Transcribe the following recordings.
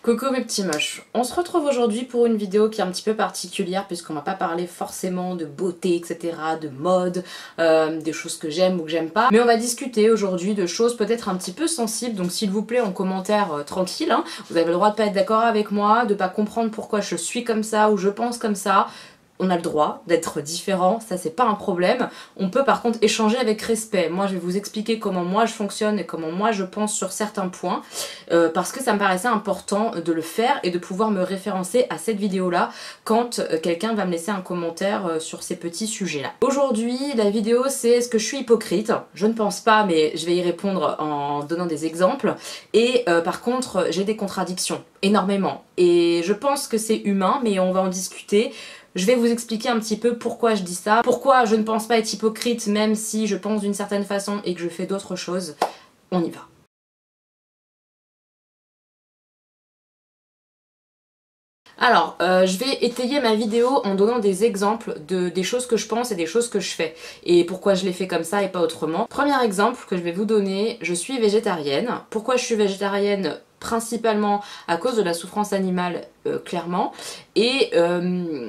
Coucou mes petits moches, on se retrouve aujourd'hui pour une vidéo qui est un petit peu particulière puisqu'on va pas parler forcément de beauté, etc., de mode, des choses que j'aime ou que j'aime pas, mais on va discuter aujourd'hui de choses peut-être un petit peu sensibles, donc s'il vous plaît en commentaire tranquille, hein, vous avez le droit de pas être d'accord avec moi, de pas comprendre pourquoi je suis comme ça ou je pense comme ça. On a le droit d'être différent, ça c'est pas un problème. On peut par contre échanger avec respect. Moi je vais vous expliquer comment moi je fonctionne et comment moi je pense sur certains points parce que ça me paraissait important de le faire et de pouvoir me référencer à cette vidéo là quand quelqu'un va me laisser un commentaire sur ces petits sujets là. Aujourd'hui la vidéo c'est est-ce que je suis hypocrite? Je ne pense pas, mais je vais y répondre en donnant des exemples. Et par contre j'ai des contradictions, énormément. Et je pense que c'est humain, mais on va en discuter. Je vais vous expliquer un petit peu pourquoi je dis ça, pourquoi je ne pense pas être hypocrite même si je pense d'une certaine façon et que je fais d'autres choses. On y va. Alors, je vais étayer ma vidéo en donnant des exemples des choses que je pense et des choses que je fais. Et pourquoi je les fais comme ça et pas autrement. Premier exemple que je vais vous donner, je suis végétarienne. Pourquoi je suis végétarienne? Principalement à cause de la souffrance animale, clairement. Et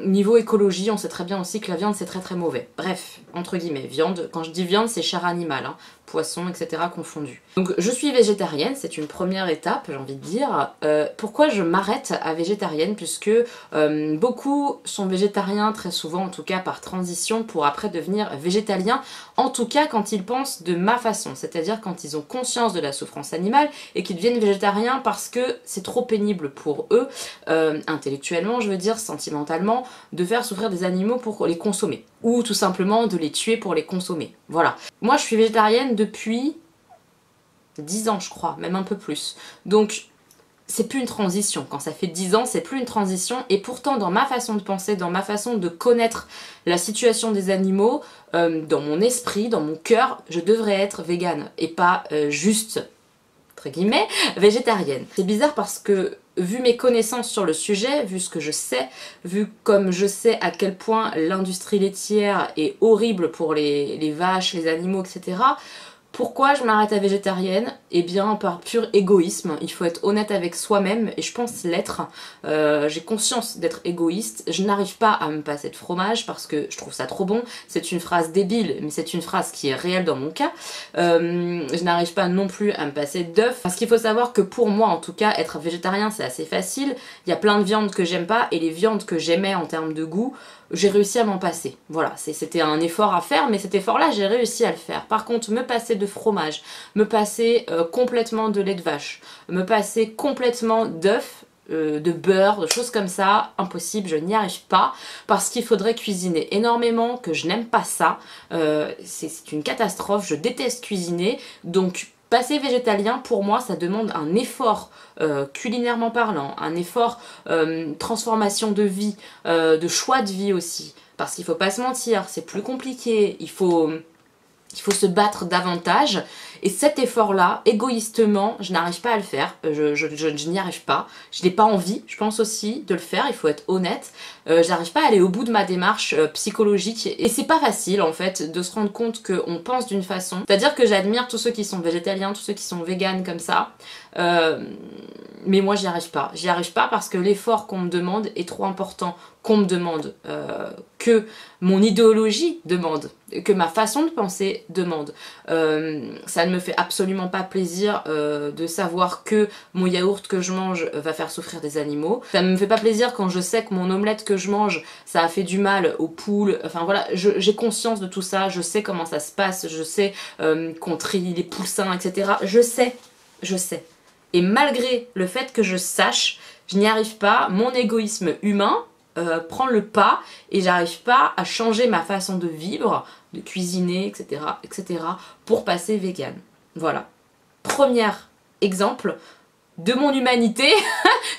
niveau écologie, on sait très bien aussi que la viande c'est très mauvais. Bref, entre guillemets, viande, quand je dis viande c'est chair animale, hein, poisson, etc. confondus. Donc je suis végétarienne, c'est une première étape, j'ai envie de dire. Pourquoi je m'arrête à végétarienne? Puisque beaucoup sont végétariens, très souvent en tout cas par transition, pour après devenir végétaliens, en tout cas quand ils pensent de ma façon, c'est-à-dire quand ils ont conscience de la souffrance animale et qu'ils deviennent végétariens parce que c'est trop pénible pour eux, intellectuellement je veux dire, sentimentalement, de faire souffrir des animaux pour les consommer, ou tout simplement de les tuer pour les consommer. Voilà. Moi je suis végétarienne depuis 10 ans je crois, même un peu plus. Donc c'est plus une transition. Quand ça fait 10 ans, c'est plus une transition. Et pourtant, dans ma façon de penser, dans ma façon de connaître la situation des animaux, dans mon esprit, dans mon cœur, je devrais être végane et pas juste, entre guillemets, végétarienne. C'est bizarre parce que, vu mes connaissances sur le sujet, vu ce que je sais, vu comme je sais à quel point l'industrie laitière est horrible pour les vaches, les animaux, etc., pourquoi je m'arrête à végétarienne? Eh bien par pur égoïsme, il faut être honnête avec soi-même et je pense l'être. J'ai conscience d'être égoïste, je n'arrive pas à me passer de fromage parce que je trouve ça trop bon. C'est une phrase débile, mais c'est une phrase qui est réelle dans mon cas. Je n'arrive pas non plus à me passer d'œufs parce qu'il faut savoir que pour moi en tout cas, être végétarien c'est assez facile. Il y a plein de viandes que j'aime pas et les viandes que j'aimais en termes de goût, j'ai réussi à m'en passer. Voilà, c'était un effort à faire, mais cet effort-là, j'ai réussi à le faire. Par contre, me passer de fromage, me passer complètement de lait de vache, me passer complètement d'œufs, de beurre, de choses comme ça, impossible, je n'y arrive pas, parce qu'il faudrait cuisiner énormément, que je n'aime pas ça, c'est une catastrophe, je déteste cuisiner, donc passer végétalien, pour moi, ça demande un effort culinairement parlant, un effort transformation de vie, de choix de vie aussi. Parce qu'il faut pas se mentir, c'est plus compliqué, il faut se battre davantage. Et cet effort-là, égoïstement, je n'arrive pas à le faire. Je n'y arrive pas. Je n'ai pas envie, je pense aussi, de le faire. Il faut être honnête. J'arrive pas à aller au bout de ma démarche psychologique. Et c'est pas facile, en fait, de se rendre compte qu'on pense d'une façon. C'est-à-dire que j'admire tous ceux qui sont végétaliens, tous ceux qui sont véganes comme ça. Mais moi, j'y arrive pas. J'y arrive pas parce que l'effort qu'on me demande est trop important. Qu'on me demande, que mon idéologie demande, que ma façon de penser demande. Ça ne me fait absolument pas plaisir de savoir que mon yaourt que je mange va faire souffrir des animaux. Ça me fait pas plaisir quand je sais que mon omelette que je mange, ça a fait du mal aux poules. Enfin voilà, j'ai conscience de tout ça, je sais comment ça se passe, je sais qu'on trie les poussins, etc. Je sais. Et malgré le fait que je sache, je n'y arrive pas, mon égoïsme humain prend le pas et j'arrive pas à changer ma façon de vivre, de cuisiner, etc., pour passer vegan. Voilà. Premier exemple de mon humanité,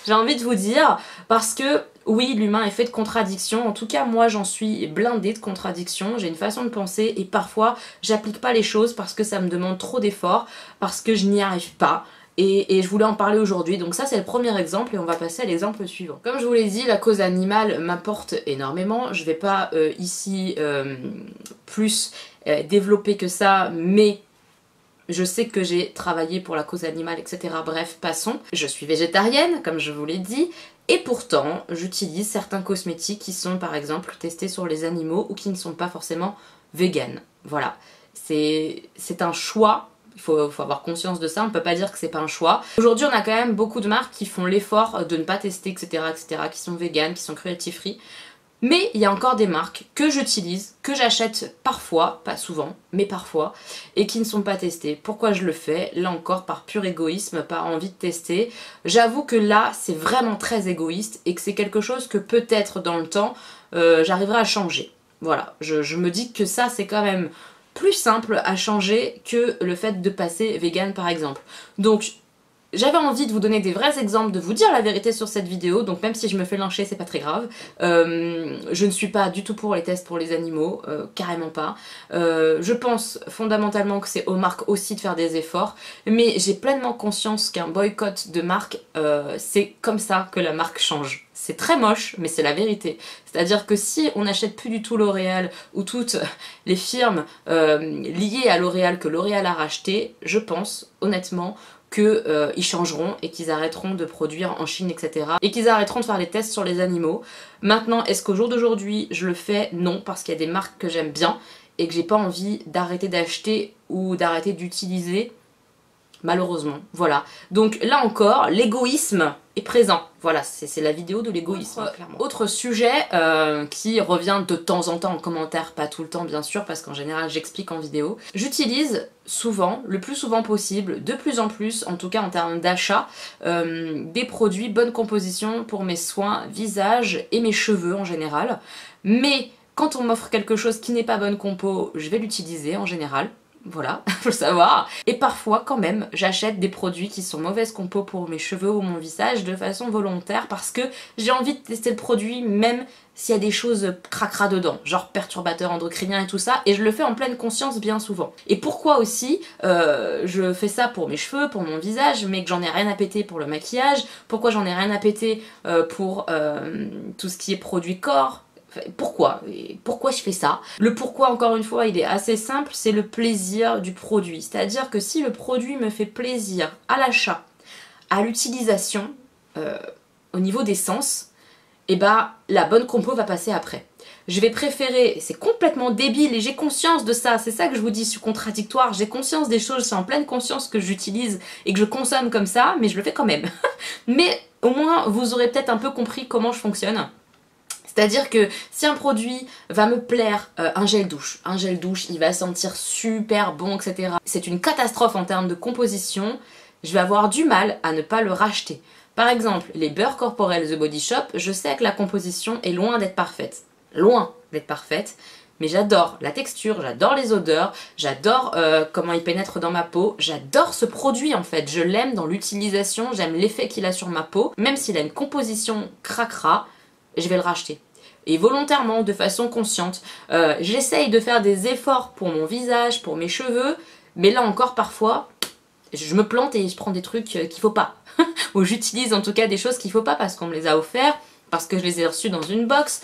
j'ai envie de vous dire, parce que oui, l'humain est fait de contradictions, en tout cas moi j'en suis blindée de contradictions, j'ai une façon de penser et parfois j'applique pas les choses parce que ça me demande trop d'efforts, parce que je n'y arrive pas. Et je voulais en parler aujourd'hui, donc ça c'est le premier exemple et on va passer à l'exemple suivant. Comme je vous l'ai dit, la cause animale m'importe énormément, je vais pas ici plus développer que ça, mais Je sais que j'ai travaillé pour la cause animale, etc. Bref, passons. Je suis végétarienne, comme je vous l'ai dit, et pourtant, j'utilise certains cosmétiques qui sont par exemple testés sur les animaux ou qui ne sont pas forcément véganes. Voilà, c'est un choix. Il faut avoir conscience de ça, on ne peut pas dire que c'est pas un choix. Aujourd'hui, on a quand même beaucoup de marques qui font l'effort de ne pas tester, etc., qui sont véganes, qui sont cruelty-free. Mais il y a encore des marques que j'utilise, que j'achète parfois, pas souvent, mais parfois, et qui ne sont pas testées. Pourquoi je le fais? Là encore, par pur égoïsme, par envie de tester. J'avoue que là, c'est vraiment très égoïste et que c'est quelque chose que peut-être dans le temps, j'arriverai à changer. Voilà, je me dis que ça, c'est quand même plus simple à changer que le fait de passer vegan par exemple. Donc j'avais envie de vous donner des vrais exemples, de vous dire la vérité sur cette vidéo, donc même si je me fais lyncher, c'est pas très grave. Je ne suis pas du tout pour les tests pour les animaux, carrément pas. Je pense fondamentalement que c'est aux marques aussi de faire des efforts, mais j'ai pleinement conscience qu'un boycott de marque, c'est comme ça que la marque change. C'est très moche, mais c'est la vérité. C'est-à-dire que si on n'achète plus du tout L'Oréal ou toutes les firmes liées à L'Oréal que L'Oréal a racheté, je pense honnêtement qu'ils changeront et qu'ils arrêteront de produire en Chine, etc. Et qu'ils arrêteront de faire les tests sur les animaux. Maintenant, est-ce qu'au jour d'aujourd'hui, je le fais? Non, parce qu'il y a des marques que j'aime bien et que j'ai pas envie d'arrêter d'acheter ou d'arrêter d'utiliser, malheureusement. Voilà. Donc là encore, l'égoïsme est présent. Voilà, c'est la vidéo de l'égoïsme, clairement. Autre sujet qui revient de temps en temps en commentaire, pas tout le temps bien sûr, parce qu'en général j'explique en vidéo. J'utilise souvent, le plus souvent possible, de plus en plus, en tout cas en termes d'achat, des produits bonne composition pour mes soins, visage et mes cheveux en général. Mais quand on m'offre quelque chose qui n'est pas bonne compo, je vais l'utiliser en général. Voilà, faut le savoir. Et parfois, quand même, j'achète des produits qui sont mauvaise compo pour mes cheveux ou mon visage de façon volontaire parce que j'ai envie de tester le produit même s'il y a des choses cracra dedans, genre perturbateurs endocriniens et tout ça, et je le fais en pleine conscience bien souvent. Et pourquoi aussi je fais ça pour mes cheveux, pour mon visage, mais que j'en ai rien à péter pour le maquillage, pourquoi j'en ai rien à péter pour tout ce qui est produit corps. Pourquoi? Pourquoi je fais ça? Le pourquoi, encore une fois, il est assez simple, c'est le plaisir du produit. C'est-à-dire que si le produit me fait plaisir à l'achat, à l'utilisation, au niveau des sens, et bah la bonne compo va passer après. Je vais préférer, c'est complètement débile et j'ai conscience de ça, c'est ça que je vous dis, je suis contradictoire, j'ai conscience des choses, c'est en pleine conscience que j'utilise et que je consomme comme ça, mais je le fais quand même. Mais au moins, vous aurez peut-être un peu compris comment je fonctionne. C'est-à-dire que si un produit va me plaire, un gel douche, il va sentir super bon, etc. C'est une catastrophe en termes de composition, je vais avoir du mal à ne pas le racheter. Par exemple, les beurres corporels The Body Shop, je sais que la composition est loin d'être parfaite. Loin d'être parfaite, mais j'adore la texture, j'adore les odeurs, j'adore comment il pénètre dans ma peau, j'adore ce produit en fait, je l'aime dans l'utilisation, j'aime l'effet qu'il a sur ma peau, même s'il a une composition cracra, je vais le racheter. Et volontairement, de façon consciente. J'essaye de faire des efforts pour mon visage, pour mes cheveux, mais là encore parfois, je me plante et je prends des trucs qu'il faut pas. Ou j'utilise en tout cas des choses qu'il faut pas parce qu'on me les a offerts, parce que je les ai reçus dans une box.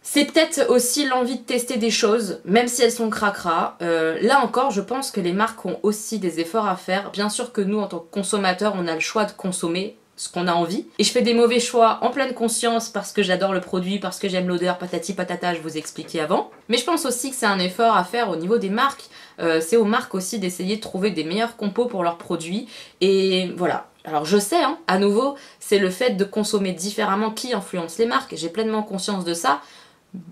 C'est peut-être aussi l'envie de tester des choses, même si elles sont cracra. Là encore, je pense que les marques ont aussi des efforts à faire. Bien sûr que nous, en tant que consommateurs, on a le choix de consommer ce qu'on a envie. Et je fais des mauvais choix en pleine conscience parce que j'adore le produit, parce que j'aime l'odeur, patati patata, je vous ai expliqué avant. Mais je pense aussi que c'est un effort à faire au niveau des marques. C'est aux marques aussi d'essayer de trouver des meilleurs compos pour leurs produits. Et voilà. Alors je sais, hein, à nouveau, c'est le fait de consommer différemment qui influence les marques. J'ai pleinement conscience de ça,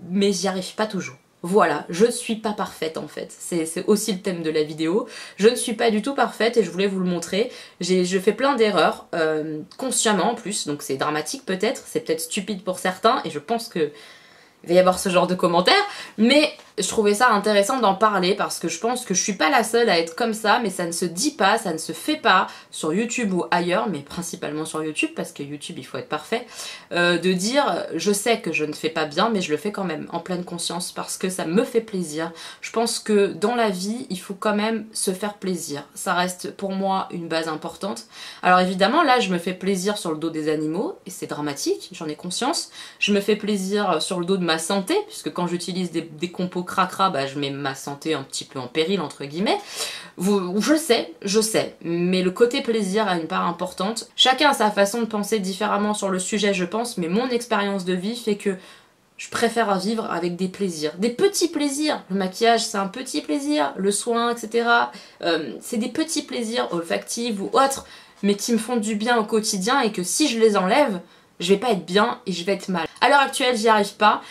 mais j'y arrive pas toujours. Voilà, je ne suis pas parfaite en fait, c'est aussi le thème de la vidéo. Je ne suis pas du tout parfaite et je voulais vous le montrer. Je fais plein d'erreurs, consciemment en plus, donc c'est dramatique peut-être, c'est peut-être stupide pour certains et je pense que il va y avoir ce genre de commentaires, mais je trouvais ça intéressant d'en parler parce que je pense que je suis pas la seule à être comme ça, mais ça ne se dit pas, ça ne se fait pas sur YouTube ou ailleurs, mais principalement sur YouTube parce que YouTube il faut être parfait, de dire je sais que je ne fais pas bien mais je le fais quand même en pleine conscience parce que ça me fait plaisir. Je pense que dans la vie il faut quand même se faire plaisir, ça reste pour moi une base importante. Alors évidemment là je me fais plaisir sur le dos des animaux et c'est dramatique, j'en ai conscience, je me fais plaisir sur le dos de ma santé, puisque quand j'utilise des compos cracra, bah, je mets ma santé un petit peu en péril, entre guillemets. Je sais, mais le côté plaisir a une part importante. Chacun a sa façon de penser différemment sur le sujet, je pense, mais mon expérience de vie fait que je préfère vivre avec des plaisirs. Des petits plaisirs. Le maquillage, c'est un petit plaisir. Le soin, etc. C'est des petits plaisirs olfactifs ou autres, mais qui me font du bien au quotidien et que si je les enlève, je vais pas être bien et je vais être mal. À l'heure actuelle, j'y arrive pas.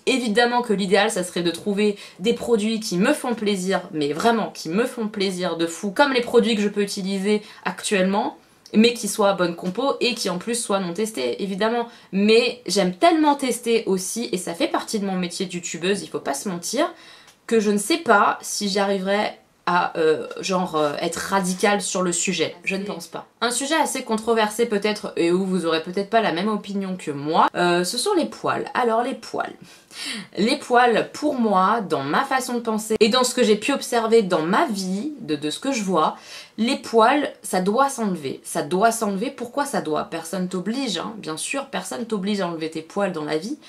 Évidemment que l'idéal, ça serait de trouver des produits qui me font plaisir, mais vraiment qui me font plaisir de fou, comme les produits que je peux utiliser actuellement, mais qui soient bonne compo et qui en plus soient non testés, évidemment. Mais j'aime tellement tester aussi, et ça fait partie de mon métier de youtubeuse, il faut pas se mentir, que je ne sais pas si j'y arriverai à être radicale sur le sujet. Je ne pense pas. Un sujet assez controversé peut-être, et où vous aurez peut-être pas la même opinion que moi, ce sont les poils. Alors les poils. Les poils, pour moi, dans ma façon de penser, et dans ce que j'ai pu observer dans ma vie, de ce que je vois, les poils, ça doit s'enlever. Ça doit s'enlever. Pourquoi ça doit? Personne t'oblige, hein. Bien sûr, personne t'oblige à enlever tes poils dans la vie.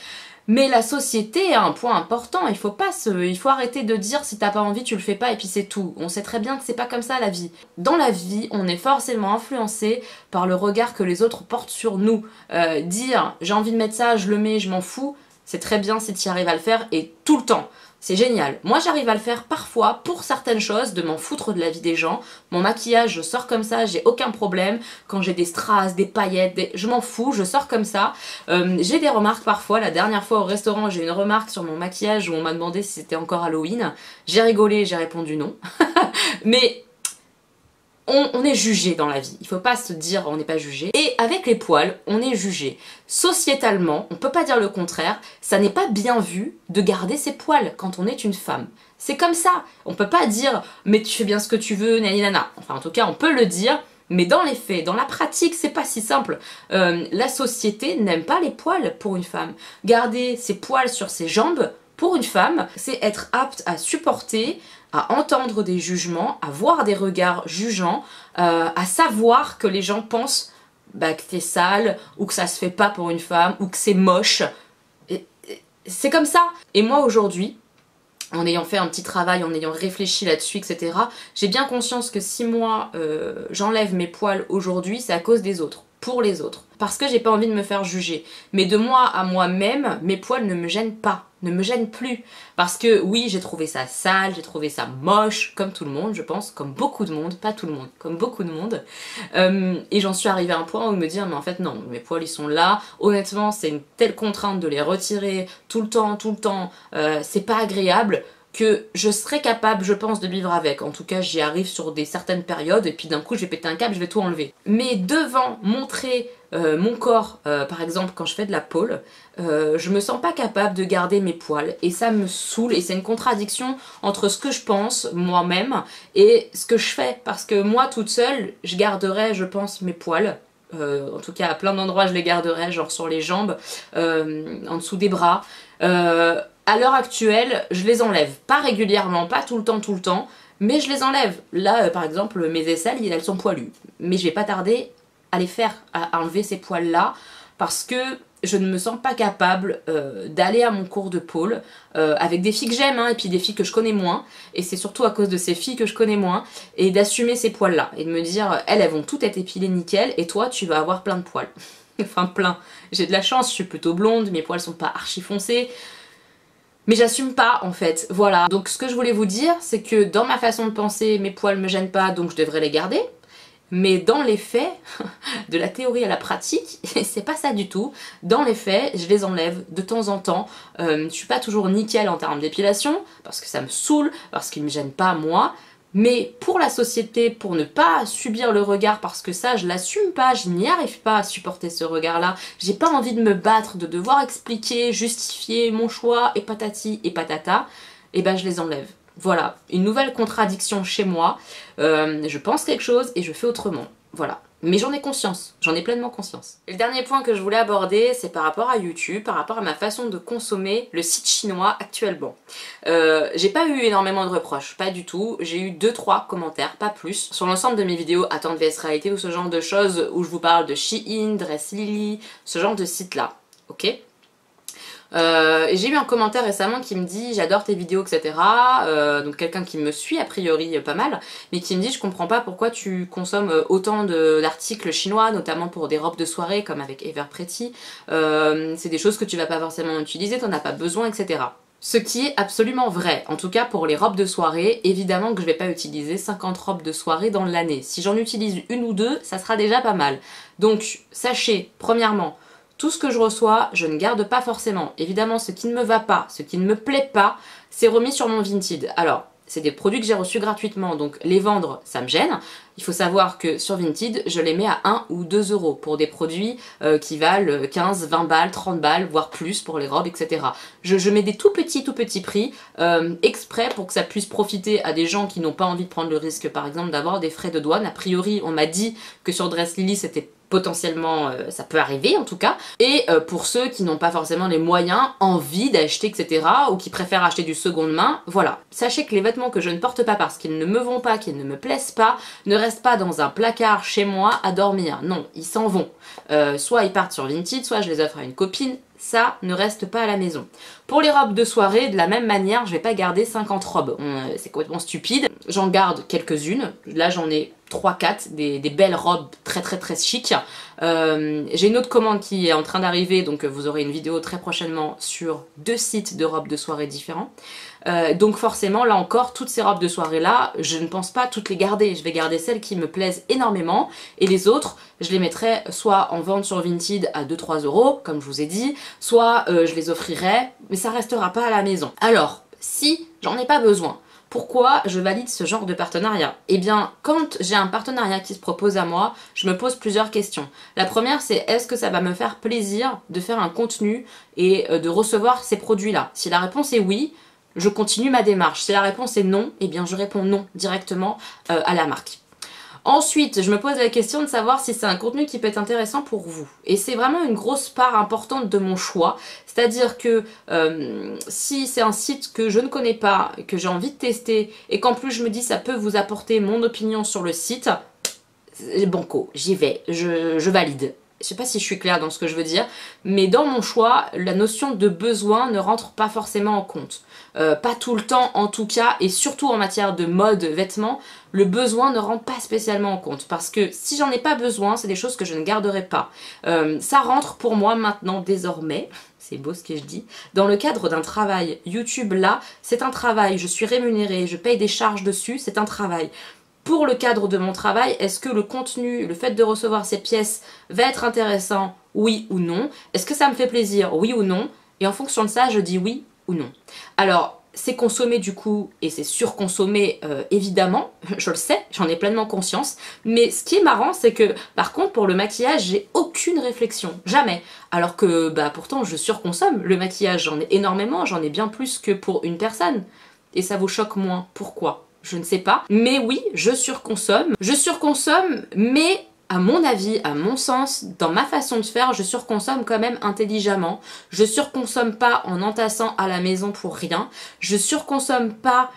Mais la société a un point important, il faut arrêter de dire si t'as pas envie tu le fais pas et puis c'est tout. On sait très bien que c'est pas comme ça la vie. Dans la vie, on est forcément influencé par le regard que les autres portent sur nous. Dire j'ai envie de mettre ça, je le mets, je m'en fous, c'est très bien si tu arrives à le faire et tout le temps. C'est génial. Moi j'arrive à le faire parfois pour certaines choses, de m'en foutre de la vie des gens. Mon maquillage, je sors comme ça, j'ai aucun problème. Quand j'ai des strass, des paillettes, je m'en fous, je sors comme ça. J'ai des remarques parfois. La dernière fois au restaurant, j'ai eu une remarque sur mon maquillage où on m'a demandé si c'était encore Halloween. J'ai rigolé, j'ai répondu non. Mais on est jugé dans la vie, il faut pas se dire on n'est pas jugé. Et avec les poils, on est jugé. Sociétalement, on peut pas dire le contraire, ça n'est pas bien vu de garder ses poils quand on est une femme. C'est comme ça, on peut pas dire mais tu fais bien ce que tu veux, nana. Enfin en tout cas on peut le dire, mais dans les faits, dans la pratique, c'est pas si simple. La société n'aime pas les poils pour une femme. Garder ses poils sur ses jambes, pour une femme, c'est être apte à supporter, à entendre des jugements, à voir des regards jugeants, à savoir que les gens pensent bah, que t'es sale, ou que ça se fait pas pour une femme, ou que c'est moche. C'est comme ça. Et moi aujourd'hui, en ayant fait un petit travail, en ayant réfléchi là-dessus, etc., j'ai bien conscience que si moi j'enlève mes poils aujourd'hui, c'est à cause des autres, pour les autres. Parce que j'ai pas envie de me faire juger. Mais de moi à moi-même, mes poils ne me gênent pas, ne me gênent plus. Parce que oui, j'ai trouvé ça sale, j'ai trouvé ça moche, comme tout le monde, je pense, comme beaucoup de monde, pas tout le monde, comme beaucoup de monde. Et j'en suis arrivée à un point où me dire, mais en fait non, mes poils ils sont là. Honnêtement, c'est une telle contrainte de les retirer tout le temps, c'est pas agréable. Que je serais capable, je pense, de vivre avec. En tout cas, j'y arrive sur certaines périodes, et puis d'un coup, je vais péter un câble, je vais tout enlever. Mais devant montrer mon corps, par exemple, quand je fais de la pole, je me sens pas capable de garder mes poils. Et ça me saoule, et c'est une contradiction entre ce que je pense, moi-même, et ce que je fais. Parce que moi, toute seule, je garderais, je pense, mes poils. En tout cas, à plein d'endroits, je les garderais, genre sur les jambes, en dessous des bras. À l'heure actuelle, je les enlève. Pas régulièrement, pas tout le temps, mais je les enlève. Là, par exemple, mes aisselles, elles sont poilues. Mais je vais pas tarder à les faire, à enlever ces poils-là, parce que je ne me sens pas capable d'aller à mon cours de pole avec des filles que j'aime, hein, et puis des filles que je connais moins, et c'est surtout à cause de ces filles que je connais moins, et d'assumer ces poils-là, et de me dire, elles vont toutes être épilées nickel, et toi, tu vas avoir plein de poils. Enfin, plein. J'ai de la chance, je suis plutôt blonde, mes poils sont pas archi foncés, mais j'assume pas en fait, voilà. Donc ce que je voulais vous dire, c'est que dans ma façon de penser, mes poils me gênent pas, donc je devrais les garder. Mais dans les faits, de la théorie à la pratique, c'est pas ça du tout. Dans les faits, je les enlève de temps en temps. Je suis pas toujours nickel en termes d'épilation, parce que ça me saoule, parce qu'ils me gênent pas moi. Mais pour la société, pour ne pas subir le regard, parce que ça je l'assume pas, je n'y arrive pas à supporter ce regard-là, j'ai pas envie de me battre, de devoir expliquer, justifier mon choix, et patati et patata, et ben je les enlève. Voilà, une nouvelle contradiction chez moi, je pense quelque chose et je fais autrement, voilà. Mais j'en ai conscience, j'en ai pleinement conscience. Et le dernier point que je voulais aborder, c'est par rapport à YouTube, par rapport à ma façon de consommer le site chinois actuellement. J'ai pas eu énormément de reproches, pas du tout. J'ai eu 2-3 commentaires, pas plus. Sur l'ensemble de mes vidéos Attente vs Réalité ou ce genre de choses où je vous parle de Shein, Dress Lily, ce genre de site là, ok ? Et j'ai eu un commentaire récemment qui me dit j'adore tes vidéos, etc. Donc quelqu'un qui me suit a priori pas mal, mais qui me dit je comprends pas pourquoi tu consommes autant d'articles chinois, notamment pour des robes de soirée comme avec Everpretty. C'est des choses que tu vas pas forcément utiliser, t'en as pas besoin, etc. Ce qui est absolument vrai, en tout cas pour les robes de soirée, évidemment que je vais pas utiliser 50 robes de soirée dans l'année. Si j'en utilise une ou deux, ça sera déjà pas mal. Donc sachez, premièrement, tout ce que je reçois, je ne garde pas forcément. Évidemment, ce qui ne me va pas, ce qui ne me plaît pas, c'est remis sur mon Vinted. Alors, c'est des produits que j'ai reçus gratuitement, donc les vendre, ça me gêne. Il faut savoir que sur Vinted, je les mets à 1 ou 2 euros pour des produits qui valent 15, 20 balles, 30 balles, voire plus pour les robes, etc. Je mets des tout petits prix exprès pour que ça puisse profiter à des gens qui n'ont pas envie de prendre le risque, par exemple, d'avoir des frais de douane. A priori, on m'a dit que sur Dress Lily, c'était potentiellement, ça peut arriver en tout cas, et pour ceux qui n'ont pas forcément les moyens, envie d'acheter, etc., ou qui préfèrent acheter du seconde main, voilà. Sachez que les vêtements que je ne porte pas parce qu'ils ne me vont pas, qu'ils ne me plaisent pas, ne restent pas dans un placard chez moi à dormir, non, ils s'en vont. Soit ils partent sur Vinted, soit je les offre à une copine, ça ne reste pas à la maison. Pour les robes de soirée, de la même manière, je vais pas garder 50 robes, c'est complètement stupide. J'en garde quelques-unes, là j'en ai 3-4, des belles robes très chic. J'ai une autre commande qui est en train d'arriver, donc vous aurez une vidéo très prochainement sur 2 sites de robes de soirée différents. Donc forcément, là encore, toutes ces robes de soirée là, je ne pense pas toutes les garder. Je vais garder celles qui me plaisent énormément et les autres, je les mettrai soit en vente sur Vinted à 2-3 euros, comme je vous ai dit, soit je les offrirai, mais ça restera pas à la maison. Alors, si j'en ai pas besoin, pourquoi je valide ce genre de partenariat? Eh bien, quand j'ai un partenariat qui se propose à moi, je me pose plusieurs questions. La première, c'est est-ce que ça va me faire plaisir de faire un contenu et de recevoir ces produits-là? Si la réponse est oui, je continue ma démarche. Si la réponse est non, eh bien je réponds non directement à la marque. Ensuite, je me pose la question de savoir si c'est un contenu qui peut être intéressant pour vous. Et c'est vraiment une grosse part importante de mon choix. C'est-à-dire que si c'est un site que je ne connais pas, que j'ai envie de tester, et qu'en plus je me dis ça peut vous apporter mon opinion sur le site, banco, j'y vais, je valide. Je sais pas si je suis claire dans ce que je veux dire, mais dans mon choix, la notion de besoin ne rentre pas forcément en compte. Pas tout le temps en tout cas, et surtout en matière de mode, vêtements, le besoin ne rentre pas spécialement en compte. Parce que si j'en ai pas besoin, c'est des choses que je ne garderai pas. Ça rentre pour moi maintenant, désormais, c'est beau ce que je dis, dans le cadre d'un travail. YouTube là, c'est un travail, je suis rémunérée, je paye des charges dessus, c'est un travail. Pour le cadre de mon travail, est-ce que le contenu, le fait de recevoir ces pièces va être intéressant, oui ou non? Est-ce que ça me fait plaisir, oui ou non? Et en fonction de ça, je dis oui ou non. Alors, c'est consommé du coup, et c'est surconsommé évidemment, je le sais, j'en ai pleinement conscience, mais ce qui est marrant, c'est que par contre pour le maquillage, j'ai aucune réflexion, jamais. Alors que bah pourtant je surconsomme le maquillage, j'en ai énormément, j'en ai bien plus que pour une personne. Et ça vous choque moins, pourquoi? Je ne sais pas, mais oui, je surconsomme, mais à mon avis, à mon sens, dans ma façon de faire, je surconsomme quand même intelligemment. Je surconsomme pas en entassant à la maison pour rien. Je surconsomme pas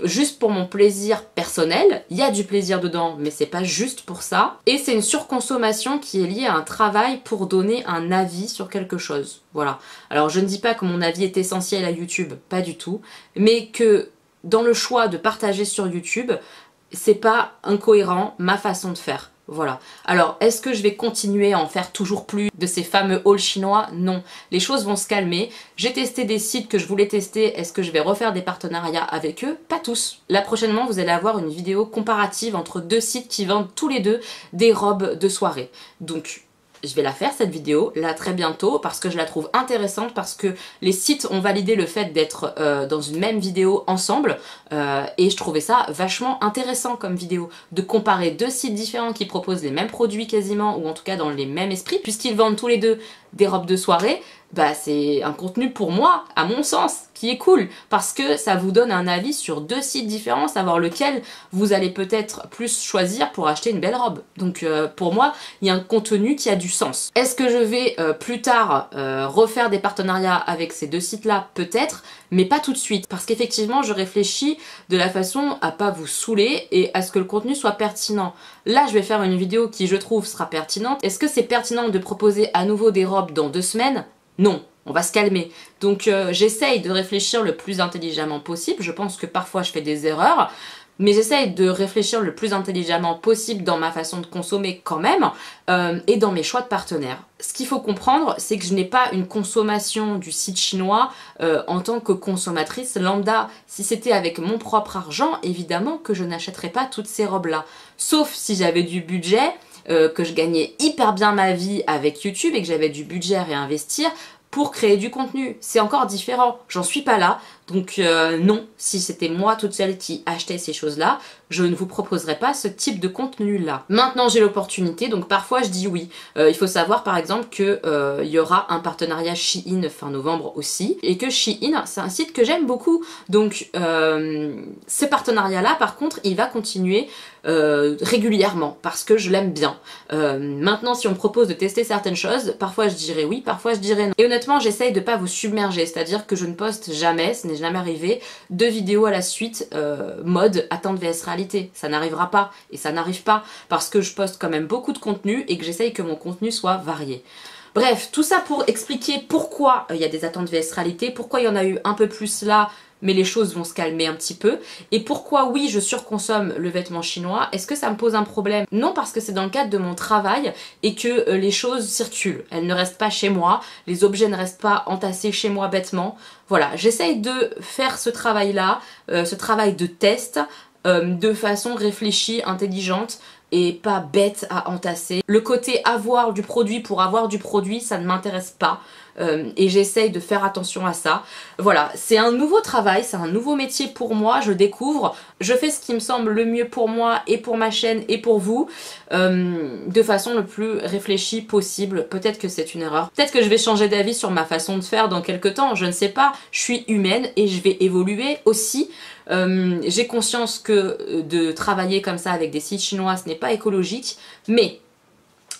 juste pour mon plaisir personnel. Il y a du plaisir dedans, mais c'est pas juste pour ça. Et c'est une surconsommation qui est liée à un travail pour donner un avis sur quelque chose. Voilà. Alors je ne dis pas que mon avis est essentiel à YouTube, pas du tout, mais que dans le choix de partager sur YouTube, c'est pas incohérent ma façon de faire. Voilà. Alors, est-ce que je vais continuer à en faire toujours plus de ces fameux hauls chinois? Non. Les choses vont se calmer. J'ai testé des sites que je voulais tester. Est-ce que je vais refaire des partenariats avec eux? Pas tous. Là, prochainement, vous allez avoir une vidéo comparative entre 2 sites qui vendent tous les 2 des robes de soirée. Donc, je vais la faire cette vidéo là très bientôt parce que je la trouve intéressante, parce que les sites ont validé le fait d'être dans une même vidéo ensemble et je trouvais ça vachement intéressant comme vidéo, de comparer 2 sites différents qui proposent les mêmes produits quasiment, ou en tout cas dans les mêmes esprits, puisqu'ils vendent tous les 2 des robes de soirée. Bah c'est un contenu pour moi, à mon sens, qui est cool, parce que ça vous donne un avis sur 2 sites différents, savoir lequel vous allez peut-être plus choisir pour acheter une belle robe. Donc pour moi, il y a un contenu qui a du sens. Est-ce que je vais plus tard refaire des partenariats avec ces 2 sites-là? Peut-être, mais pas tout de suite, parce qu'effectivement, je réfléchis de la façon à pas vous saouler et à ce que le contenu soit pertinent. Là, je vais faire une vidéo qui, je trouve, sera pertinente. Est-ce que c'est pertinent de proposer à nouveau des robes dans 2 semaines? Non. on va se calmer. Donc j'essaye de réfléchir le plus intelligemment possible. Je pense que parfois je fais des erreurs, mais j'essaye de réfléchir le plus intelligemment possible dans ma façon de consommer quand même, et dans mes choix de partenaires. Ce qu'il faut comprendre, c'est que je n'ai pas une consommation du site chinois en tant que consommatrice lambda. Si c'était avec mon propre argent, évidemment que je n'achèterais pas toutes ces robes-là. Sauf si j'avais du budget, que je gagnais hyper bien ma vie avec YouTube et que j'avais du budget à réinvestir pour créer du contenu. C'est encore différent. J'en suis pas là. Donc non, si c'était moi toute seule qui achetais ces choses-là, je ne vous proposerais pas ce type de contenu-là. Maintenant, j'ai l'opportunité, donc parfois je dis oui. Il faut savoir par exemple que il y aura un partenariat Shein fin novembre aussi, et que Shein, c'est un site que j'aime beaucoup. Donc ce partenariat-là, par contre, il va continuer régulièrement parce que je l'aime bien. Maintenant, si on me propose de tester certaines choses, parfois je dirais oui, parfois je dirais non. Et honnêtement, j'essaye de pas vous submerger, c'est-à-dire que je ne poste jamais, ce n'est jamais arrivé, 2 vidéos à la suite mode attente vs réalité. Ça n'arrivera pas, et ça n'arrive pas parce que je poste quand même beaucoup de contenu et que j'essaye que mon contenu soit varié. Bref, tout ça pour expliquer pourquoi il y a des attentes vs réalité, pourquoi il y en a eu un peu plus là, mais les choses vont se calmer un petit peu. Et pourquoi, oui, je surconsomme le vêtement chinois. Est-ce que ça me pose un problème? Non, parce que c'est dans le cadre de mon travail et que les choses circulent. Elles ne restent pas chez moi, les objets ne restent pas entassés chez moi bêtement. Voilà, j'essaye de faire ce travail-là, ce travail de test, de façon réfléchie, intelligente, et pas bête à entasser. Le côté avoir du produit pour avoir du produit, ça ne m'intéresse pas. Et j'essaye de faire attention à ça. Voilà, c'est un nouveau travail, c'est un nouveau métier pour moi, je découvre, je fais ce qui me semble le mieux pour moi et pour ma chaîne et pour vous, de façon le plus réfléchie possible. Peut-être que c'est une erreur, peut-être que je vais changer d'avis sur ma façon de faire dans quelques temps, je ne sais pas, je suis humaine et je vais évoluer aussi. J'ai conscience que de travailler comme ça avec des sites chinois, ce n'est pas écologique, mais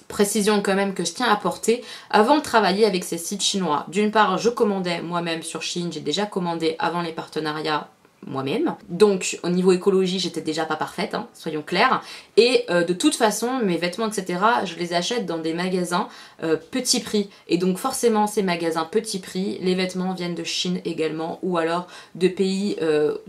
précision quand même que je tiens à apporter, avant de travailler avec ces sites chinois, d'une part je commandais moi-même sur Shein, j'ai déjà commandé avant les partenariats moi-même, donc au niveau écologie j'étais déjà pas parfaite, hein, soyons clairs, et de toute façon mes vêtements etc je les achète dans des magasins petit prix, et donc forcément ces magasins petit prix, les vêtements viennent de Chine également, ou alors de pays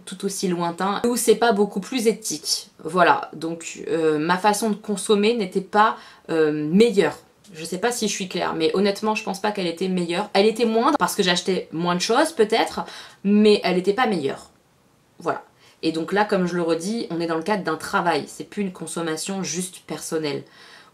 tout aussi lointains où c'est pas beaucoup plus éthique. Voilà, donc ma façon de consommer n'était pas meilleure. Je sais pas si je suis claire, mais honnêtement je pense pas qu'elle était meilleure. Elle était moindre parce que j'achetais moins de choses peut-être, mais elle était pas meilleure. Voilà. Et donc là, comme je le redis, on est dans le cadre d'un travail, c'est plus une consommation juste personnelle.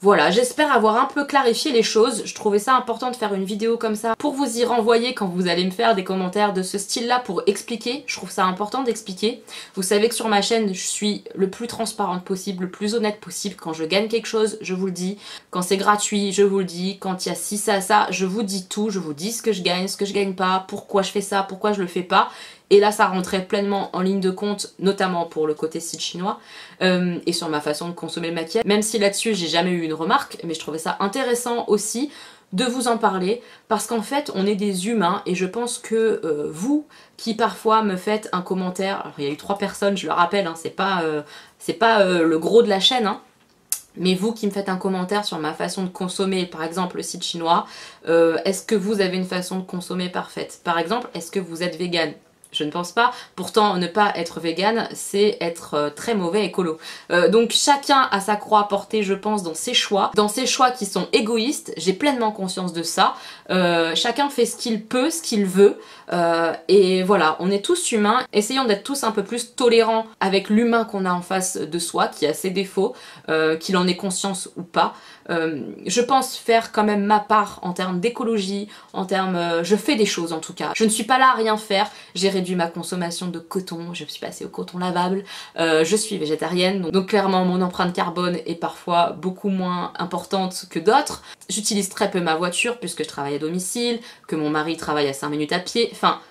Voilà, j'espère avoir un peu clarifié les choses. Je trouvais ça important de faire une vidéo comme ça pour vous y renvoyer quand vous allez me faire des commentaires de ce style-là pour expliquer. Je trouve ça important d'expliquer. Vous savez que sur ma chaîne, je suis le plus transparente possible, le plus honnête possible. Quand je gagne quelque chose, je vous le dis. Quand c'est gratuit, je vous le dis. Quand il y a ci, ça, je vous dis tout. Je vous dis ce que je gagne pas, pourquoi je fais ça, pourquoi je le fais pas. Et là, ça rentrait pleinement en ligne de compte, notamment pour le côté site chinois, et sur ma façon de consommer le maquillage. Même si là-dessus, j'ai jamais eu une remarque, mais je trouvais ça intéressant aussi de vous en parler, parce qu'en fait, on est des humains, et je pense que vous, qui parfois me faites un commentaire, alors il y a eu 3 personnes, je le rappelle, hein, c'est pas le gros de la chaîne, hein, mais vous qui me faites un commentaire sur ma façon de consommer, par exemple le site chinois, est-ce que vous avez une façon de consommer parfaite? Par exemple, est-ce que vous êtes végane? Je ne pense pas. Pourtant, ne pas être végane, c'est être très mauvais écolo. Donc chacun a sa croix à porter, je pense, dans ses choix qui sont égoïstes. J'ai pleinement conscience de ça. Chacun fait ce qu'il peut, ce qu'il veut. Et voilà, on est tous humains. Essayons d'être tous un peu plus tolérants avec l'humain qu'on a en face de soi, qui a ses défauts, qu'il en ait conscience ou pas. Je pense faire quand même ma part en termes d'écologie, en termes... je fais des choses en tout cas. Je ne suis pas là à rien faire. J'ai réduit ma consommation de coton, je suis passée au coton lavable. Je suis végétarienne, donc clairement mon empreinte carbone est parfois beaucoup moins importante que d'autres. J'utilise très peu ma voiture puisque je travaille à domicile, que mon mari travaille à 5 minutes à pied. Enfin,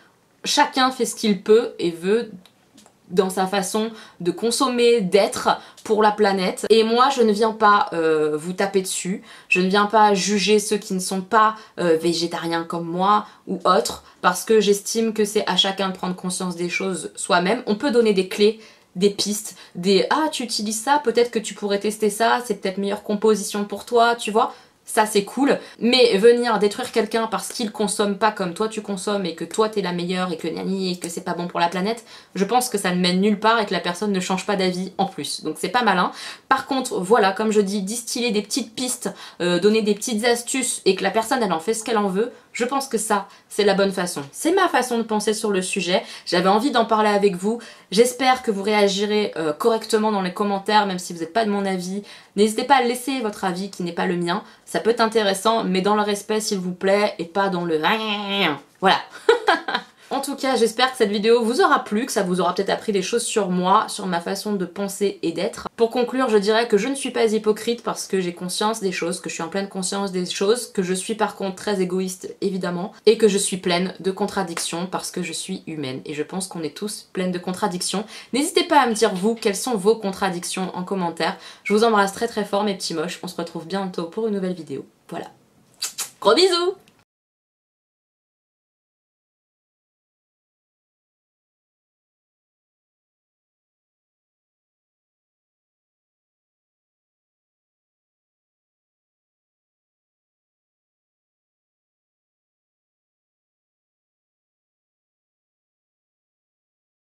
chacun fait ce qu'il peut et veut dans sa façon de consommer, d'être pour la planète. Et moi, je ne viens pas vous taper dessus, je ne viens pas juger ceux qui ne sont pas végétariens comme moi ou autres, parce que j'estime que c'est à chacun de prendre conscience des choses soi-même. On peut donner des clés, des pistes, des « ah, tu utilises ça, peut-être que tu pourrais tester ça, c'est peut-être meilleure composition pour toi », tu vois. ça c'est cool, mais venir détruire quelqu'un parce qu'il consomme pas comme toi tu consommes et que toi t'es la meilleure et que nani et que c'est pas bon pour la planète, je pense que ça ne mène nulle part et que la personne ne change pas d'avis en plus, donc c'est pas malin. Par contre, voilà, comme je dis, distiller des petites pistes, donner des petites astuces et que la personne elle en fait ce qu'elle en veut, je pense que ça, c'est la bonne façon. C'est ma façon de penser sur le sujet, j'avais envie d'en parler avec vous, j'espère que vous réagirez correctement dans les commentaires, même si vous n'êtes pas de mon avis. N'hésitez pas à laisser votre avis qui n'est pas le mien, ça peut être intéressant, mais dans le respect s'il vous plaît, et pas dans le... Voilà. En tout cas, j'espère que cette vidéo vous aura plu, que ça vous aura peut-être appris des choses sur moi, sur ma façon de penser et d'être. Pour conclure, je dirais que je ne suis pas hypocrite parce que j'ai conscience des choses, que je suis en pleine conscience des choses, que je suis par contre très égoïste évidemment, et que je suis pleine de contradictions parce que je suis humaine. Et je pense qu'on est tous pleines de contradictions. N'hésitez pas à me dire vous, quelles sont vos contradictions en commentaire. Je vous embrasse très très fort mes petits moches, on se retrouve bientôt pour une nouvelle vidéo. Voilà. Gros bisous!